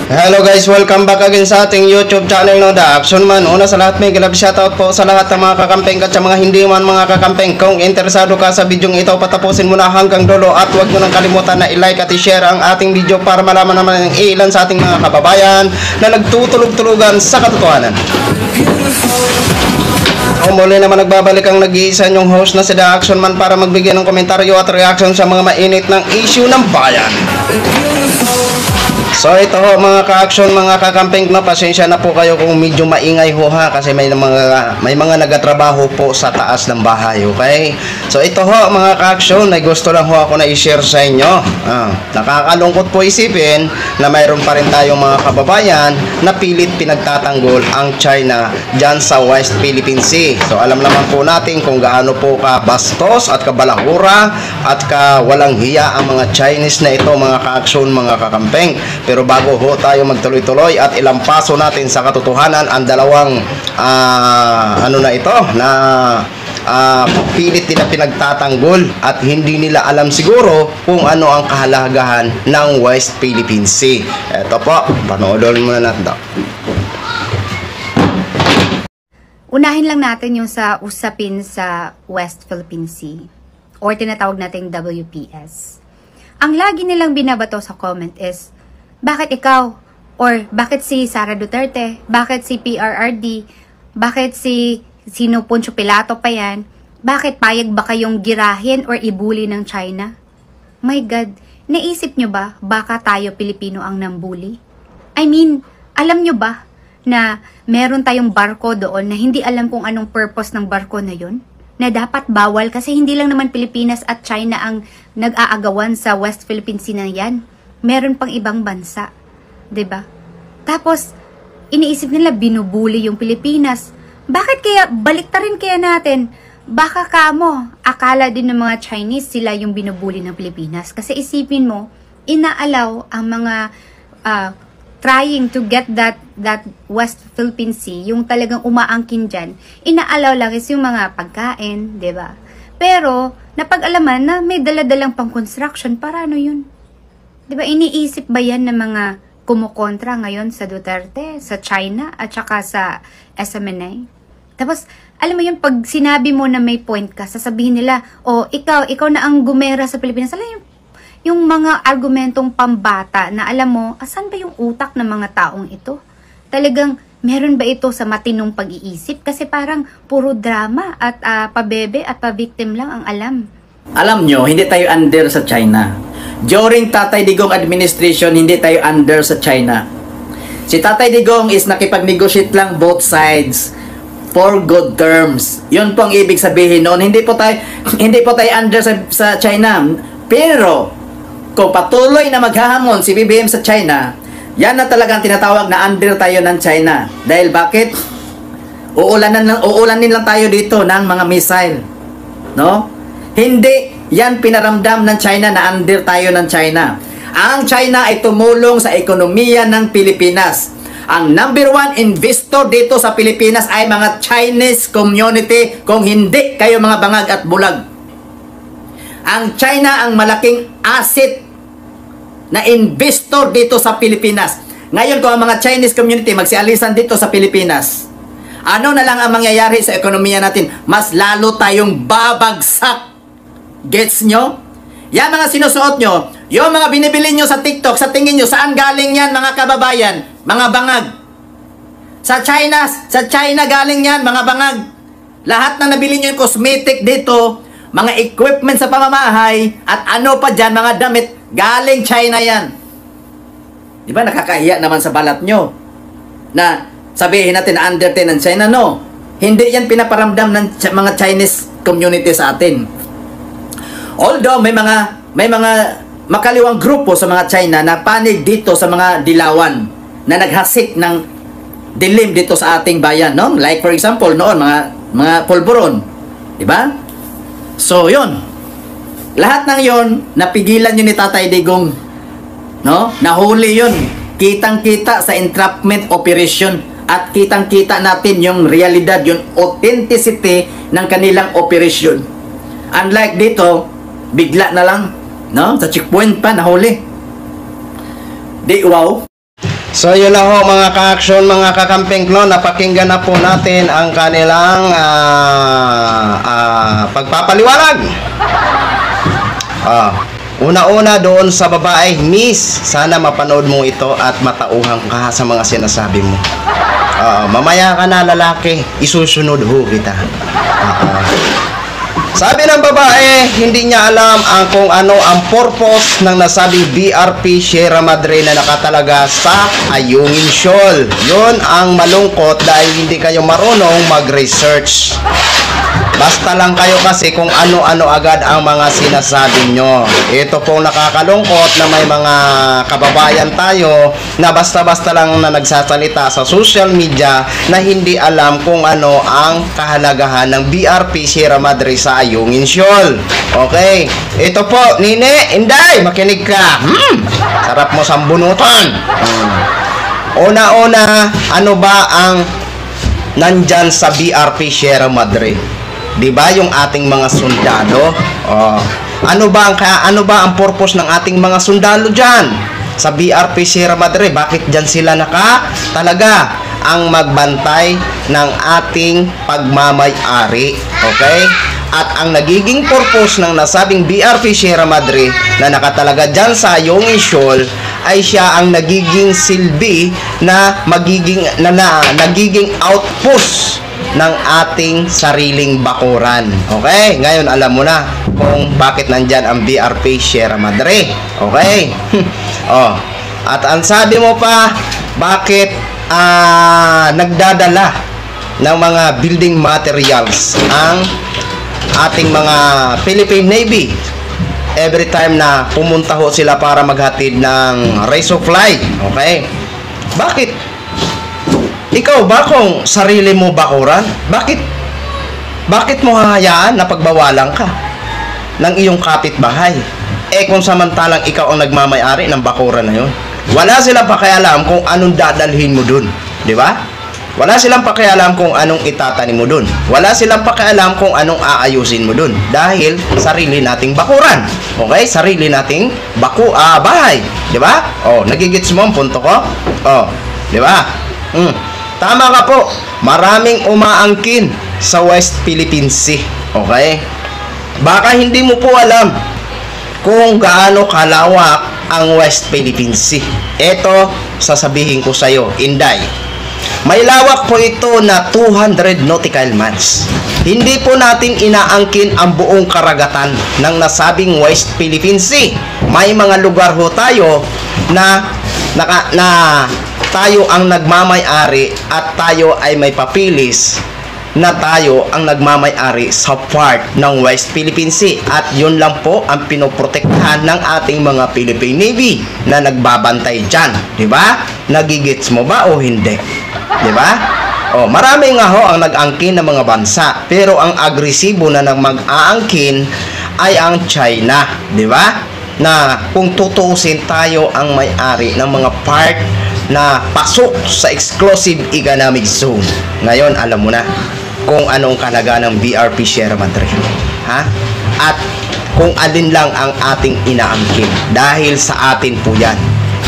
Hello guys, welcome back again sa ating YouTube channel, no, The Action Man. Una sa lahat, may galab shoutout po sa lahat ng mga kakampeng at sa mga hindi man mga kakampeng. Kung interesado ka sa video ito, patapusin mo na hanggang dulo at huwag nyo nang kalimutan na i-like at i-share ang ating video para malaman naman ng ilan sa ating mga kababayan na nagtutulog-tulugan sa katotohanan. Muli naman nagbabalik ang nag-iisa nyong host na si The Action Man para magbigay ng komentaryo at reaction sa mga mainit ng issue ng bayan. So ito ho mga ka-action, mga kakamping, no, pasensya na po kayo kung medyo maingay ho ha, kasi may mga nagatrabaho po sa taas ng bahay, okay? So ito ho mga ka-action, ay gusto lang ho ako na i-share sa inyo. Nakakalungkot po isipin na mayroon pa rin tayong mga kababayan na pilit pinagtatanggol ang China dyan sa West Philippine Sea. So alam naman po natin kung gaano po kabastos at kabalahura at walang hiya ang mga Chinese na ito mga ka-action, mga kakamping. Pero bago ho tayo magtuloy-tuloy at ilampaso natin sa katotohanan ang dalawang pilit nila pinagtatanggol at hindi nila alam siguro kung ano ang kahalagahan ng West Philippine Sea. Ito po, panoodin muna natin ito. Unahin lang natin yung sa usapin sa West Philippine Sea or tinatawag nating WPS. Ang lagi nilang binabato sa comment is, bakit ikaw? Or bakit si Sara Duterte? Bakit si PRRD? Bakit si sino Poncio Pilato pa yan? Bakit payag ba kayong girahin or ibuli ng China? My God, naisip nyo ba baka tayo Pilipino ang nambuli? I mean, alam nyo ba na meron tayong barko doon na hindi alam kung anong purpose ng barko na yun? Na dapat bawal kasi hindi lang naman Pilipinas at China ang nag-aagawan sa West Philippine Sea na yan. Meron pang ibang bansa, 'di ba? Tapos iniisip nila binubuli yung Pilipinas. Bakit kaya baliktarin kaya natin? Baka kamo akala din ng mga Chinese sila yung binubuli ng Pilipinas kasi isipin mo, inaalaw ang mga trying to get that West Philippine Sea, yung talagang umaangkin diyan. Inaalaw lang is yung mga pagkain, 'di ba? Pero napag-alaman na may dala-dalang pang-construction, para ano 'yun? Diba, iniisip ba yan ng mga kumukontra ngayon sa Duterte, sa China, at saka sa SMNA? Tapos, alam mo yun, pag sinabi mo na may point ka, sasabihin nila, ikaw na ang gumera sa Pilipinas. Alam yung mga argumentong pambata na alam mo, asan ba yung utak ng mga taong ito? Talagang, meron ba ito sa matinong pag-iisip? Kasi parang puro drama at pabebe at pabiktim lang ang alam. Alam nyo, hindi tayo under sa China. During Tatay Digong administration, hindi tayo under sa China. Si Tatay Digong is nakipag-negotiate lang both sides for good terms. Yun po ang ibig sabihin noon. Hindi po tayo under sa China. Pero kung patuloy na maghahamon si BBM sa China, yan na talagang tinatawag na under tayo ng China. Dahil bakit? Uulanin lang tayo dito ng mga missile. No? Hindi yan pinaramdam ng China na under tayo ng China. Ang China ay tumulong sa ekonomiya ng Pilipinas. Ang number one investor dito sa Pilipinas ay mga Chinese community, kung hindi kayo mga bangag at bulag. Ang China ang malaking asset na investor dito sa Pilipinas. Ngayon kung ang mga Chinese community magsialisan dito sa Pilipinas, ano na lang ang mangyayari sa ekonomiya natin? Mas lalo tayong babagsak. Gets nyo? Yan mga sinusuot nyo, yung mga binibili nyo sa TikTok, sa tingin nyo, saan galing yan mga kababayan? Mga bangag. Sa China galing yan, mga bangag. Lahat na nabili nyo yung cosmetic dito, mga equipment sa pamamahay, at ano pa dyan, mga damit, galing China yan. Di ba nakakahiya naman sa balat nyo? Na sabihin natin na under ng China, no? Hindi yan pinaparamdam ng mga Chinese community sa atin. Although may mga makaliwang grupo sa mga China na panig dito sa mga dilawan na naghasik ng dilim dito sa ating bayan, no? Like for example noon mga pulburon, di ba? So yon, lahat ng yon napigilan yun ni Tatay Digong, no? Nahuli yun, kitang-kita sa entrapment operation at kitang-kita natin yung realidad, yung authenticity ng kanilang operation. Unlike dito, bigla na lang, no? Sa checkpoint pa, nahuli. Di wow. So yun na ho mga ka-action, mga kakamping, no, napakinggan na po natin ang kanilang pagpapaliwanag. Una-una doon sa babae, Miss, sana mapanood mo ito at matauhan ka sa mga sinasabi mo. Mamaya ka na lalaki, isusunod ho kita. Sabi ng babae, hindi niya alam kung ano ang purpose ng nasabing BRP Sierra Madre na nakatalaga sa Ayungin Shoal. Yun ang malungkot dahil hindi kayo marunong mag-research. Basta lang kayo kasi kung ano-ano agad ang mga sinasabi nyo. Ito pong nakakalungkot na may mga kababayan tayo na basta-basta lang na nagsasalita sa social media na hindi alam kung ano ang kahalagahan ng BRP Sierra Madre sa Ayungin Shoal. Okay? Ito po, Nine, Inday, makinig ka. Sarap mo sambunutan. Una-una, ano ba ang nandyan sa BRP Sierra Madre? 'Di ba yung ating mga sundalo? Ano ba ang purpose ng ating mga sundalo diyan sa BRP Sierra Madre? Bakit diyan sila talaga ang magbantay ng ating pagmamay-ari? Okay? At ang nagiging purpose ng nasabing BRP Sierra Madre na nakatalaga diyan sa Ayungin Shoal ay siya ang nagiging silbi na nagiging outpost ng ating sariling bakuran. Okay? Ngayon alam mo na kung bakit nandyan ang BRP Sierra Madre. Okay? At ang sabi mo pa, bakit nagdadala ng mga building materials ang ating mga Philippine Navy every time na pumunta ho sila para maghatid ng race of flight. Okay? Bakit? Ikaw ba kung sarili mo bakuran? Bakit mo hahayaan na pagbawalan ka ng iyong kapitbahay? Kung samantalang ikaw ang nagmamay-ari ng bakuran na yun. Wala silang pakialam kung anong dadalhin mo dun. Di ba? Wala silang pakialam kung anong itatanim mo dun. Wala silang pakialam kung anong aayusin mo dun. Dahil sarili nating bakuran. Okay? Sarili nating bahay. Di ba? Nagigits mo ang punto ko? Di ba? Tama ka po. Maraming umaangkin sa West Philippine Sea. Okay? Baka hindi mo po alam kung gaano kalawak ang West Philippine Sea. Ito, sasabihin ko sa'yo, Inday. May lawak po ito na 200 nautical miles. Hindi po natin inaangkin ang buong karagatan ng nasabing West Philippine Sea. May mga lugar ho tayo na tayo ang nagmamay-ari at tayo ay may papilis na tayo ang nagmamay-ari sa part ng West Philippine Sea. At yun lang po ang pinoprotektahan ng ating mga Philippine Navy na nagbabantay dyan. Diba? Nagigits mo ba o hindi? Diba? Marami nga ho ang nag-angkin ng mga bansa. Pero ang agresibo na mag-aangkin ay ang China. Diba? Na kung tutuusin tayo ang may-ari ng mga part na pasok sa exclusive economic zone. Ngayon, alam mo na kung anong kalaga ng BRP Sierra Madre. Ha? At kung alin lang ang ating inaangkin. Dahil sa atin po yan.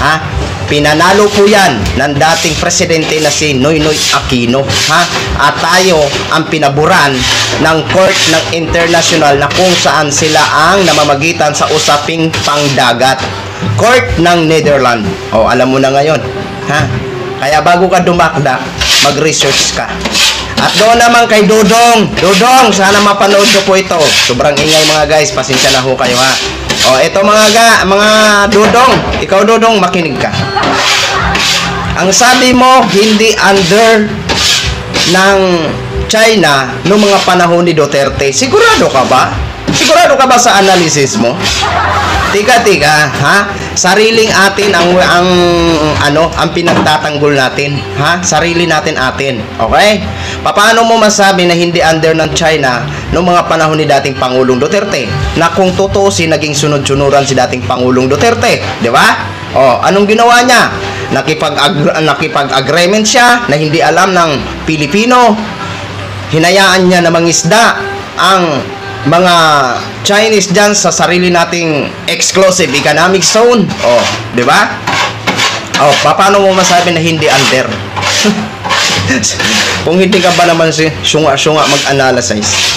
Ha? Pinanalo po yan ng dating presidente na si Noynoy Aquino. Ha? At tayo ang pinaburan ng court ng international na kung saan sila ang namamagitan sa usaping pangdagat. Court ng Netherlands. Alam mo na ngayon. Ha? Kaya bago ka dumakdak, mag-research ka. At doon naman kay Dodong. Dodong, sana mapanood ko po ito. Sobrang ingay mga guys, pasensya na ho kayo ha. Ito mga Dodong. Ikaw Dodong, makinig ka. Ang sabi mo, hindi under ng China noong mga panahon ni Duterte. Sigurado ka ba? Sigurado ka ba sa analysis mo? Tika, ha? Sariling atin ang pinagtatanggol natin, ha? Sarili natin. Okay? Paano mo masabi na hindi under ng China noong mga panahon ni dating Pangulong Duterte? Na kung tutuusin, naging sunod-sunuran si dating Pangulong Duterte, di ba? Anong ginawa niya? Nakipag-agreement siya na hindi alam ng Pilipino. Hinayaan niya na mangisda ang mga Chinese dyan sa sarili nating exclusive economic zone. Di ba? Oh, paano mo masabi na hindi under? Kung hindi ka ba naman si syunga-syunga mag-analyze.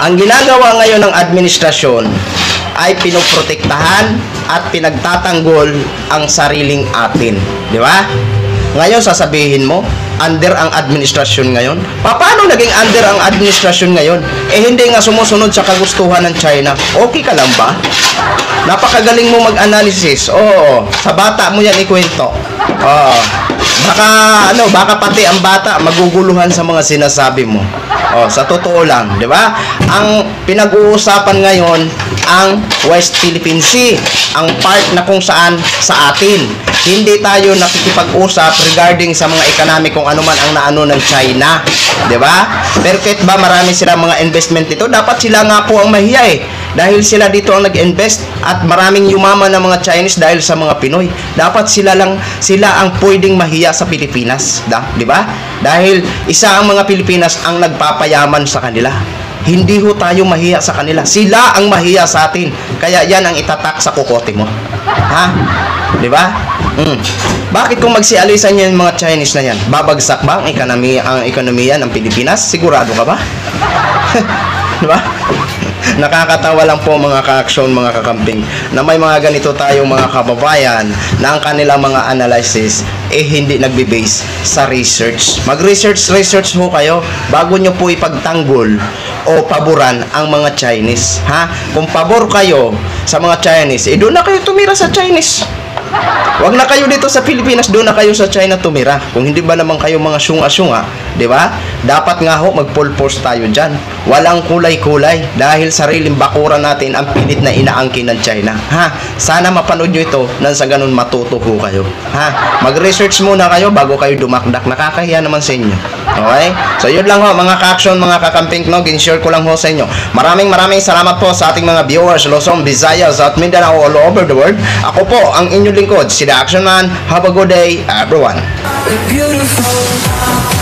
Ang ginagawa ngayon ng administrasyon ay pinoprotektahan at pinagtatanggol ang sariling atin. Di ba? Ngayon sasabihin mo, under ang administrasyon ngayon? Paano naging under ang administrasyon ngayon? Eh hindi nga sumusunod sa kagustuhan ng China. Okay ka lang ba? Napakagaling mo mag-analysis. Oo, sa bata mo yan ikwento. Oo. Baka pati ang bata maguguluhan sa mga sinasabi mo. Oh, sa totoo lang, 'di ba? Ang pinag-uusapan ngayon ang West Philippine Sea, ang part na kung saan sa atin. Hindi tayo nakikipag-usap regarding sa mga economic kung ano man ang naano ng China, 'di ba? Pero kahit ba marami silang mga investment dito, dapat sila nga po ang mahiya eh. Dahil sila dito ang nag-invest at maraming yumaman ng mga Chinese dahil sa mga Pinoy. Dapat sila ang pwedeng mahiya sa Pilipinas, 'di ba? Dahil isa ang mga Pilipinas ang nagpapayaman sa kanila. Hindi ho tayo mahiya sa kanila. Sila ang mahiya sa atin. Kaya yan ang itatak sa kukote mo. Ha? 'Di ba? Bakit kung magsialisan yung mga Chinese na yan? Babagsak ba ang ekonomiya ng Pilipinas? Sigurado ka ba? 'Di ba? Nakakatawa lang po mga ka-aksyon, mga kakamping, na may mga ganito tayong mga kababayan na ang kanilang mga analysis hindi nagbe-base sa research. Mag-research ho kayo bago nyo po ipagtanggol o paboran ang mga Chinese. Ha? Kung pabor kayo sa mga Chinese, doon na kayo tumira sa Chinese. Wag na kayo dito sa Pilipinas, doon na kayo sa China tumira. Kung hindi ba naman kayo mga syunga-syunga, 'di ba? Dapat nga ho mag-full force tayo diyan. Walang kulay-kulay dahil sariling bakuran natin ang pilit na inaangkin ng China. Ha? Sana mapanood niyo ito nang sa ganun matuto ho kayo. Ha? Mag-research muna kayo bago kayo dumakdak. Nakakahiya naman sa inyo. Okay? So yun lang ho mga ka-action, mga kakamping, no? Gin-share ko lang ho sa inyo. Maraming salamat po sa ating mga viewers, Luzon, Visayas at Mindanao, all over the world. Ako po ang inyong lingkod, si The Action Man. Have a good day, everyone. Beautiful.